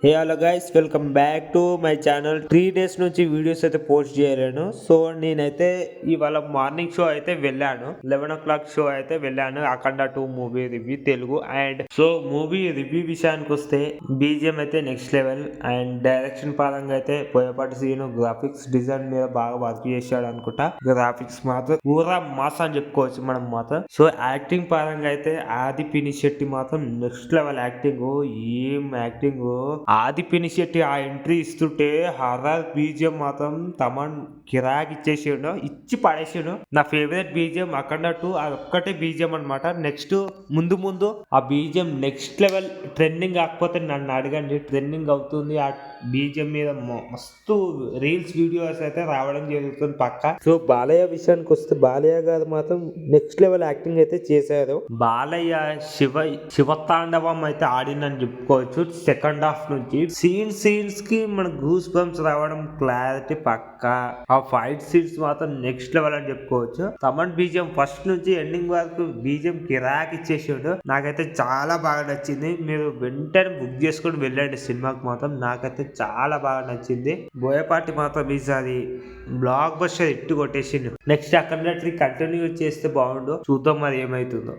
Hey hello guys, welcome back to my channel. 3 days నుంచి videos అయితే post చేయలేను. So నేనైతే ఇవాళ మార్నింగ్ షో అయితే వెళ్ళాను. 11 o'clock షో అయితే వెళ్ళాను. అఖండ 2 movie review Telugu. And so movie review విషయానికి వస్తే బీజిఎం అయితే నెక్స్ట్ లెవెల్ అండ్ డైరెక్షన్ పరంగా అయితే పోయేపాటి సీన్, గ్రాఫిక్స్ డిజైన్ మీద బాగా వర్క్ చేశాడు అనుకుంటా. గ్రాఫిక్స్ మాత్రం పూరా మాస్ అని చెప్పుకోవచ్చు మనం మాత్రం. సో యాక్టింగ్ పరంగా అయితే ఆది పినిశెట్టి మాత్రం నెక్స్ట్ లెవెల్ యాక్టింగ్. ఏం యాక్టింగ్! ఆది పినిశెట్టి ఆ ఎంట్రీ ఇస్తుంటే హర్రర్ బీజిఎం మాత్రం తమన్ కిరాక్ ఇచ్చేసిండు, ఇచ్చి పడేసిండు. నా ఫేవరెట్ బీజిఎం అఖండ 2 అది ఒక్కటే బీజిఎం అనమాట. నెక్స్ట్ ముందు ఆ బీజిఎం నెక్స్ట్ లెవెల్ ట్రెండింగ్ కాకపోతే నన్ను అడగండి, ట్రెండింగ్ అవుతుంది. ఆ బీజిఎం మీద మస్తు రీల్స్ వీడియోస్ అయితే రావడం జరుగుతుంది పక్క. సో బాలయ్య విషయానికి వస్తే బాలయ్య గారు మాత్రం నెక్స్ట్ లెవెల్ యాక్టింగ్ అయితే చేశారు. బాలయ్య శివతాండవం అయితే ఆడిందని చెప్పుకోవచ్చు. సెకండ్ హాఫ్ నుంచి సీన్స్ కి మన గూస్ బంప్స్ రావడం క్లారిటీ పక్క. ఆ ఫైట్ సీన్స్ మాత్రం నెక్స్ట్ లెవెల్ అని చెప్పుకోవచ్చు. తమన్ బీజిఎం ఫస్ట్ నుంచి ఎండింగ్ వరకు బీజిఎం కిరాక్ ఇచ్చేసాడు. నాకైతే చాలా బాగా నచ్చింది. మీరు వెంటనే బుక్ చేసుకొని వెళ్ళండి సినిమాకి. మాత్రం నాకైతే చాలా బాగా నచ్చింది. బోయపాటి మాత్రం ఈసారి బ్లాక్ బస్టర్ ఇట్టు కొట్టేసిండు. నెక్స్ట్ అక్కడ కంటిన్యూ చేస్తే బాగుండు. చూద్దాం మరి ఏమైతుందో.